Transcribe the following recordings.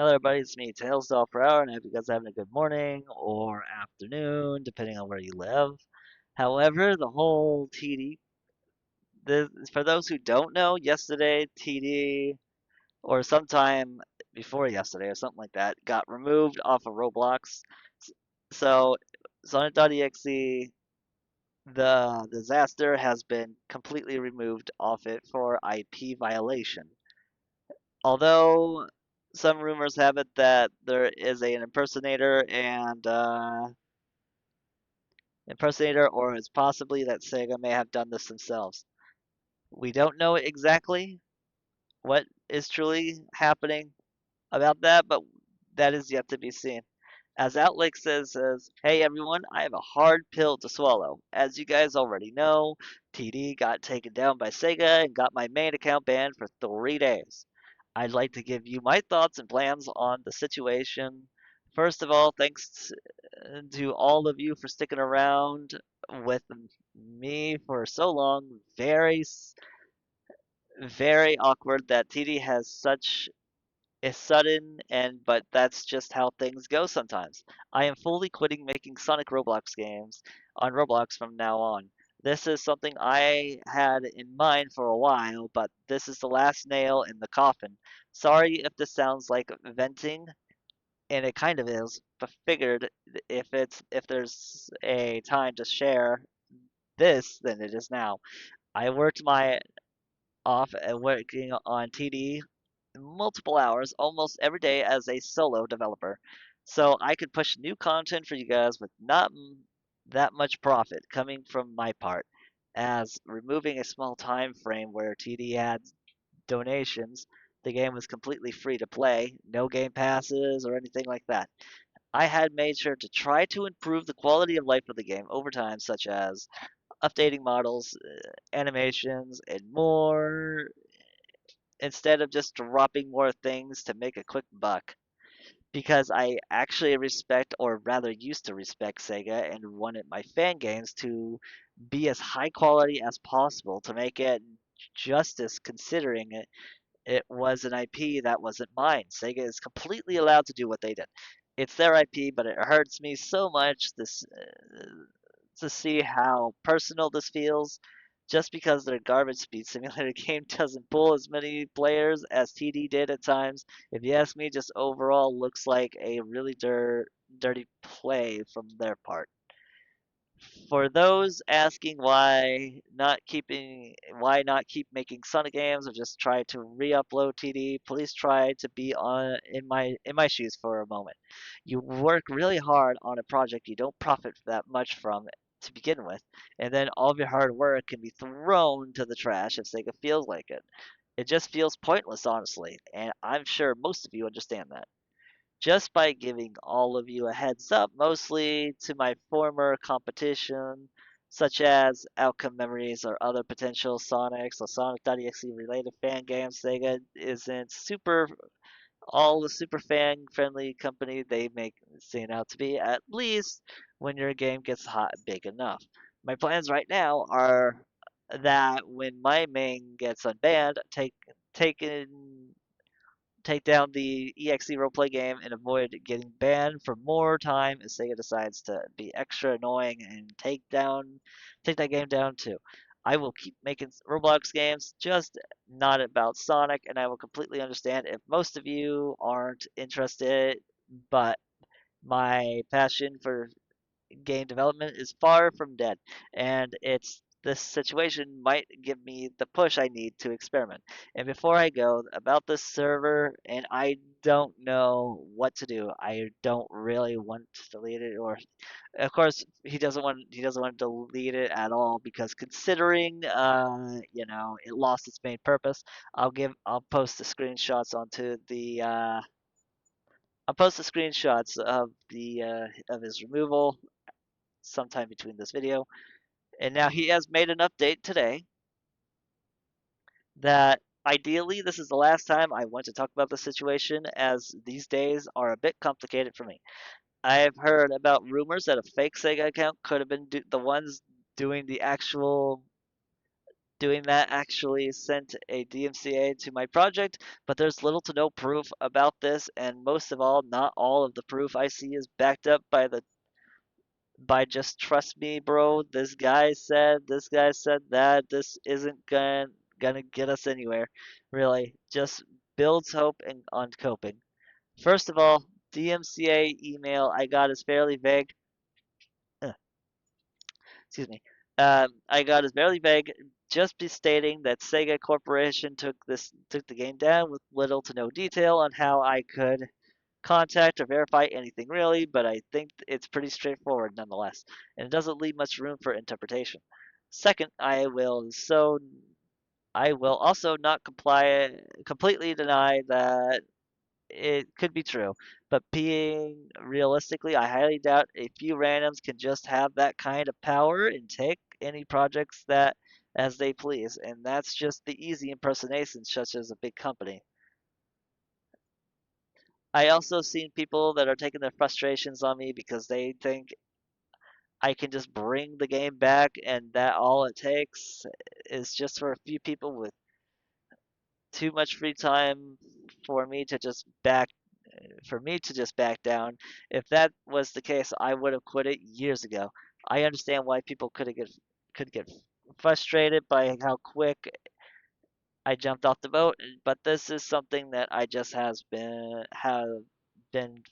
Hello, everybody. It's me, Prower, and I hope you guys are having a good morning or afternoon, depending on where you live. However, the whole for those who don't know, yesterday, TD, or sometime before yesterday or something like that, got removed off of Roblox. So, Sonic.exe The Disaster has been completely removed off it for IP violation. Although some rumors have it that there is an impersonator, or it's possibly that Sega may have done this themselves. We don't know exactly what is truly happening about that, but that is yet to be seen. As OutLaik says, hey everyone, I have a hard pill to swallow. As you guys already know, TD got taken down by Sega and got my main account banned for 3 days. I'd like to give you my thoughts and plans on the situation. First of all, thanks to all of you for sticking around with me for so long. Very awkward that TD has such a sudden but that's just how things go sometimes. I am fully quitting making Sonic Roblox games on Roblox from now on. This is something I had in mind for a while, but this is the last nail in the coffin. Sorry if this sounds like venting, and it kind of is, but figured if there's a time to share this, then it is now. I worked my off at working on TD multiple hours almost every day as a solo developer, so I could push new content for you guys with not that much profit coming from my part. As removing a small time frame where TD had donations, the game was completely free to play, no game passes or anything like that. I had made sure to try to improve the quality of life of the game over time, such as updating models, animations, and more, instead of just dropping more things to make a quick buck. Because I actually respect, or rather used to respect, Sega and wanted my fan games to be as high quality as possible to make it justice, considering it was an IP that wasn't mine. Sega is completely allowed to do what they did. It's their IP, but it hurts me so much to see how personal this feels. Just because their garbage speed simulator game doesn't pull as many players as TD did at times, if you ask me, just overall looks like a really dirty play from their part. For those asking why not keep making Sonic games or just try to re-upload TD, please try to be on in my shoes for a moment. You work really hard on a project you don't profit that much from to begin with, and then all of your hard work can be thrown to the trash if Sega feels like it. It just feels pointless, honestly, and I'm sure most of you understand that. Just by giving all of you a heads up, mostly to my former competition, such as Outcome Memories or other potential Sonics or Sonic.exe related fan games. Sega isn't all the super fan friendly company they make it seem out to be, at least when your game gets hot big enough. My plans right now are that when my main gets unbanned, taken take down the EXE roleplay game and avoid getting banned for more time if Sega decides to be extra annoying and take that game down too. I will keep making Roblox games, just not about Sonic, and I will completely understand if most of you aren't interested, but my passion for game development is far from dead, and it's this situation might give me the push I need to experiment. And before I go about this server, and I don't know what to do. I don't really want to delete it, or of course he doesn't want to delete it at all because considering it lost its main purpose. I'll post the screenshots onto the I'll post the screenshots of his removal sometime between this video. And now he has made an update today that ideally this is the last time I want to talk about the situation, as these days are a bit complicated for me. I've heard about rumors that a fake Sega account could have been the ones doing the actual Doing that actually sent a DMCA to my project, but there's little to no proof about this, and most of all, not all of the proof I see is backed up by just trust me, bro. This guy said that. This isn't gonna get us anywhere. Really, just builds hope and on coping. First of all, DMCA email I got is fairly vague. Uh, excuse me. I got is fairly vague, just be stating that Sega Corporation took the game down with little to no detail on how I could contact or verify anything really, but I think it's pretty straightforward nonetheless, and it doesn't leave much room for interpretation. Second, I will also not completely deny that it could be true, but being realistically, I highly doubt a few randoms can just have that kind of power and take any projects that as they please, and that's just the easy impersonations such as a big company. I also seen people that are taking their frustrations on me because they think I can just bring the game back and that all it takes is just for a few people with too much free time for me to just back down. If that was the case, I would have quit it years ago. I understand why people could get frustrated by how quick I jumped off the boat, but this is something that I just been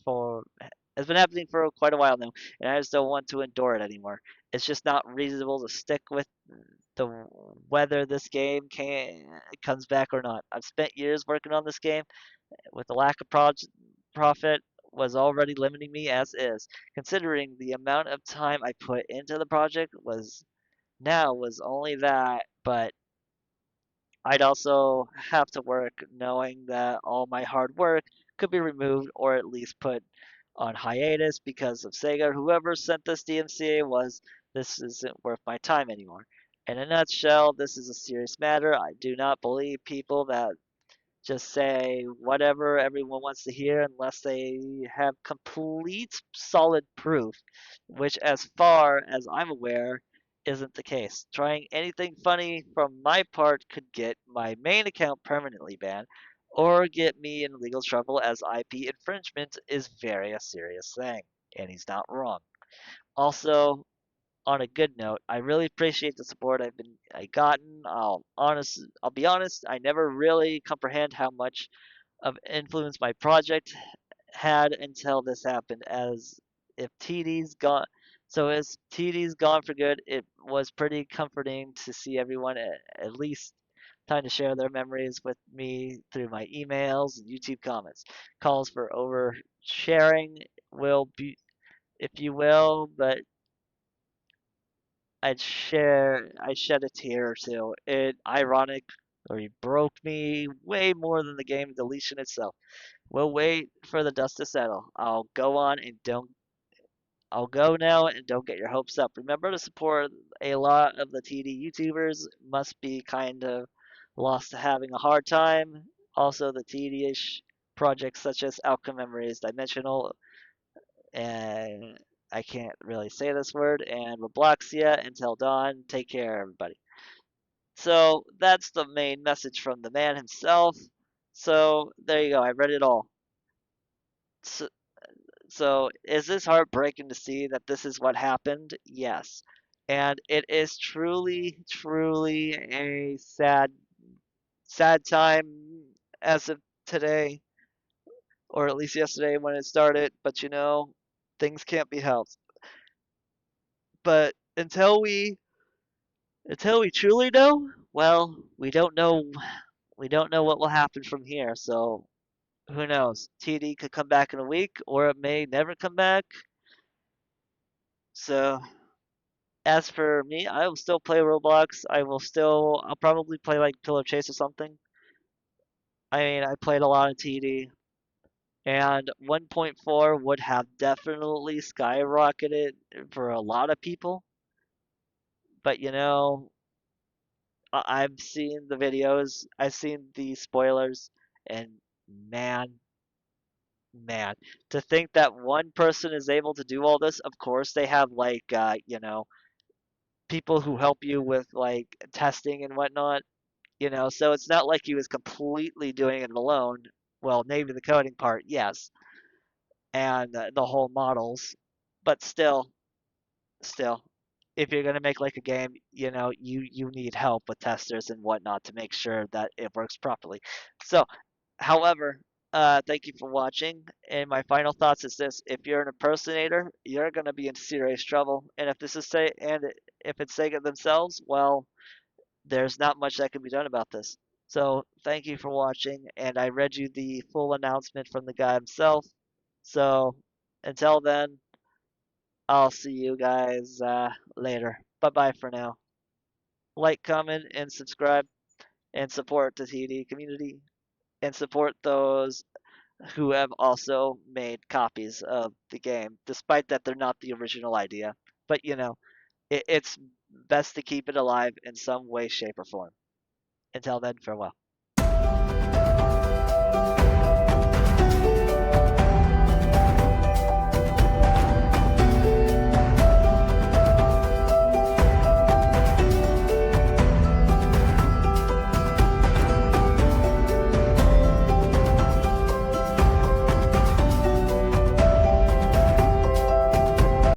for has been happening for quite a while now, and I just don't want to endure it anymore. It's just not reasonable to stick with the whether this game comes back or not. I've spent years working on this game with the lack of profit was already limiting me as is. Considering the amount of time I put into the project was only that, but I'd also have to work knowing that all my hard work could be removed or at least put on hiatus because of Sega. Whoever sent this DMCA was this isn't worth my time anymore. In a nutshell, this is a serious matter. I do not believe people that just say whatever everyone wants to hear unless they have complete solid proof, which, as far as I'm aware, isn't the case. Trying anything funny from my part could get my main account permanently banned or get me in legal trouble as IP infringement is very a serious thing, and he's not wrong. Also, on a good note, I really appreciate the support I gotten. I'll be honest, I never really comprehend how much of influence my project had until this happened. If TD's gone, as TD's gone for good, it was pretty comforting to see everyone at least trying to share their memories with me through my emails and YouTube comments. Calls for oversharing will be, if you will, but I shed a tear or two. It ironic or he broke me way more than the game deletion itself. We'll wait for the dust to settle. I'll go now and don't get your hopes up. Remember to support a lot of the TD YouTubers must be kind of lost to having a hard time. Also the TD-ish projects such as Outcome Memories, Dimensional, and I can't really say this word, and Robloxia until dawn. Take care, everybody. So that's the main message from the man himself. So there you go. I read it all. So, so is this heartbreaking to see that this is what happened? Yes. And it is truly, truly a sad time as of today, or at least yesterday when it started. But things can't be helped. But until we truly know, well, we don't know what will happen from here. So who knows? TD could come back in a week, or it may never come back. So as for me, I will still play Roblox. I'll probably play like Pillar Chase or something. I mean, I played a lot of TD, and 1.4 would have definitely skyrocketed for a lot of people. But I've seen the videos, I've seen the spoilers, and man, man, to think that one person is able to do all this, of course they have like, people who help you with like testing and whatnot. So it's not like he was completely doing it alone. Well, maybe the coding part, yes, and the whole models, but still, if you're gonna make like a game, you need help with testers and whatnot to make sure that it works properly. So, however, thank you for watching. And my final thoughts is this: if you're an impersonator, you're gonna be in serious trouble. And if this is say, and if it's Sega themselves, well, there's not much that can be done about this. So thank you for watching, and I read you the full announcement from the guy himself. So until then, I'll see you guys later. Bye bye for now. Like, comment, and subscribe, and support the TD community, and support those who have also made copies of the game, despite that they're not the original idea. But it's best to keep it alive in some way, shape, or form. Until then, farewell.